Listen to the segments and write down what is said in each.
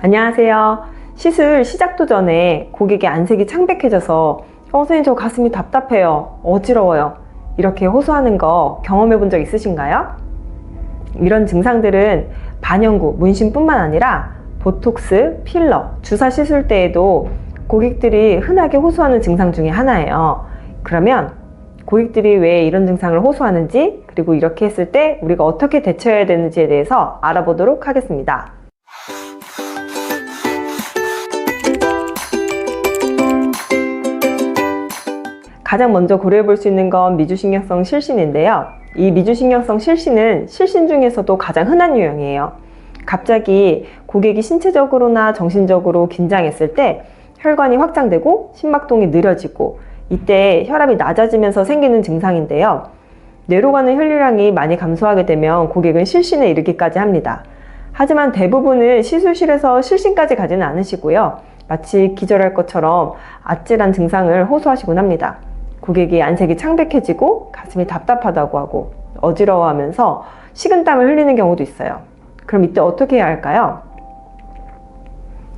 안녕하세요. 시술 시작도 전에 고객의 안색이 창백해져서 선생님 저 가슴이 답답해요, 어지러워요, 이렇게 호소하는 거 경험해 본 적 있으신가요? 이런 증상들은 반영구, 문신뿐만 아니라 보톡스, 필러, 주사 시술 때에도 고객들이 흔하게 호소하는 증상 중에 하나예요. 그러면 고객들이 왜 이런 증상을 호소하는지, 그리고 이렇게 했을 때 우리가 어떻게 대처해야 되는지에 대해서 알아보도록 하겠습니다. 가장 먼저 고려해 볼 수 있는 건 미주신경성 실신인데요. 이 미주신경성 실신은 실신 중에서도 가장 흔한 유형이에요. 갑자기 고객이 신체적으로나 정신적으로 긴장했을 때 혈관이 확장되고 심박동이 느려지고, 이때 혈압이 낮아지면서 생기는 증상인데요. 뇌로 가는 혈류량이 많이 감소하게 되면 고객은 실신에 이르기까지 합니다. 하지만 대부분은 시술실에서 실신까지 가지는 않으시고요. 마치 기절할 것처럼 아찔한 증상을 호소하시곤 합니다. 고객이 안색이 창백해지고 가슴이 답답하다고 하고 어지러워하면서 식은땀을 흘리는 경우도 있어요. 그럼 이때 어떻게 해야 할까요?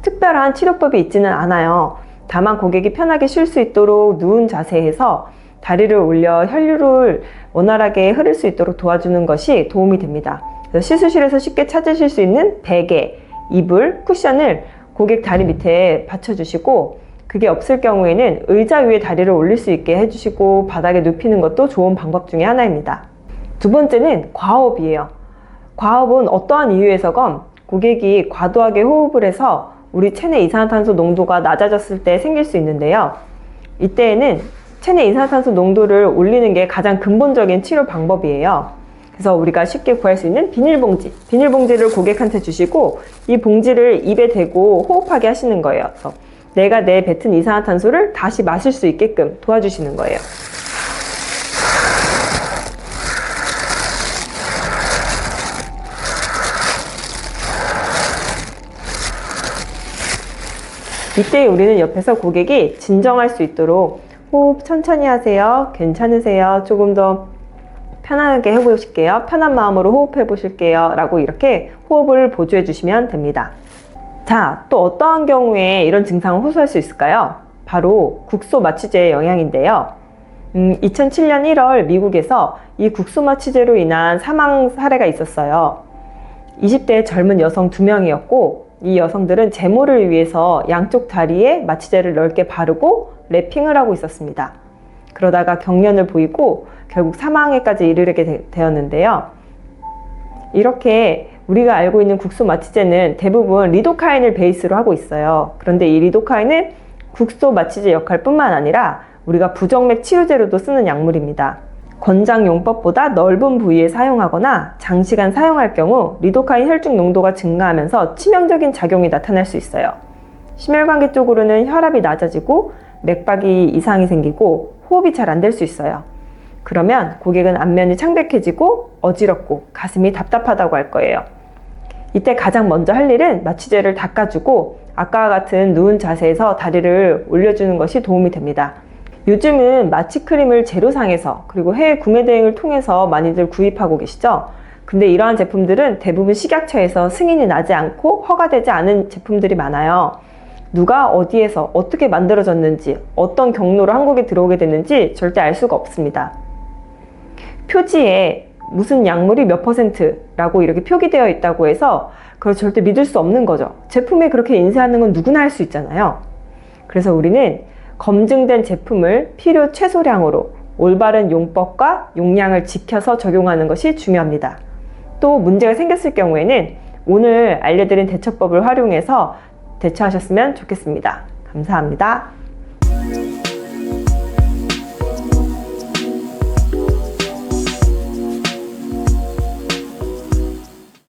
특별한 치료법이 있지는 않아요. 다만 고객이 편하게 쉴 수 있도록 누운 자세에서 다리를 올려 혈류를 원활하게 흐를 수 있도록 도와주는 것이 도움이 됩니다. 그래서 시술실에서 쉽게 찾으실 수 있는 베개, 이불, 쿠션을 고객 다리 밑에 받쳐주시고, 그게 없을 경우에는 의자 위에 다리를 올릴 수 있게 해주시고 바닥에 눕히는 것도 좋은 방법 중에 하나입니다. 두 번째는 과호흡이에요. 과호흡은 어떠한 이유에서건 고객이 과도하게 호흡을 해서 우리 체내 이산화탄소 농도가 낮아졌을 때 생길 수 있는데요. 이때에는 체내 이산화탄소 농도를 올리는 게 가장 근본적인 치료 방법이에요. 그래서 우리가 쉽게 구할 수 있는 비닐봉지를 고객한테 주시고, 이 봉지를 입에 대고 호흡하게 하시는 거예요. 그래서 내가 내 뱉은 이산화탄소를 다시 마실 수 있게끔 도와주시는 거예요. 이때 우리는 옆에서 고객이 진정할 수 있도록 호흡 천천히 하세요, 괜찮으세요, 조금 더 편안하게 해보실게요, 편한 마음으로 호흡해 보실게요 라고 이렇게 호흡을 보조해 주시면 됩니다. 자, 또 어떠한 경우에 이런 증상을 호소할 수 있을까요? 바로 국소마취제의 영향인데요. 2007년 1월 미국에서 이 국소마취제로 인한 사망 사례가 있었어요. 20대 젊은 여성 2명이었고, 이 여성들은 제모를 위해서 양쪽 다리에 마취제를 넓게 바르고 랩핑을 하고 있었습니다. 그러다가 경련을 보이고 결국 사망에까지 이르게 되었는데요. 이렇게 우리가 알고 있는 국소마취제는 대부분 리도카인을 베이스로 하고 있어요. 그런데 이 리도카인은 국소마취제 역할뿐만 아니라 우리가 부정맥 치유제로도 쓰는 약물입니다. 권장용법보다 넓은 부위에 사용하거나 장시간 사용할 경우 리도카인 혈중 농도가 증가하면서 치명적인 작용이 나타날 수 있어요. 심혈관계 쪽으로는 혈압이 낮아지고 맥박이 이상이 생기고 호흡이 잘 안 될 수 있어요. 그러면 고객은 안면이 창백해지고 어지럽고 가슴이 답답하다고 할 거예요. 이때 가장 먼저 할 일은 마취제를 닦아주고 아까와 같은 누운 자세에서 다리를 올려주는 것이 도움이 됩니다. 요즘은 마취크림을 재료상에서 그리고 해외 구매 대행을 통해서 많이들 구입하고 계시죠? 근데 이러한 제품들은 대부분 식약처에서 승인이 나지 않고 허가되지 않은 제품들이 많아요. 누가 어디에서 어떻게 만들어졌는지, 어떤 경로로 한국에 들어오게 됐는지 절대 알 수가 없습니다. 표지에 무슨 약물이 몇 %라고 이렇게 표기되어 있다고 해서 그걸 절대 믿을 수 없는 거죠. 제품에 그렇게 인쇄하는 건 누구나 할 수 있잖아요. 그래서 우리는 검증된 제품을 필요 최소량으로 올바른 용법과 용량을 지켜서 적용하는 것이 중요합니다. 또 문제가 생겼을 경우에는 오늘 알려드린 대처법을 활용해서 대처하셨으면 좋겠습니다. 감사합니다.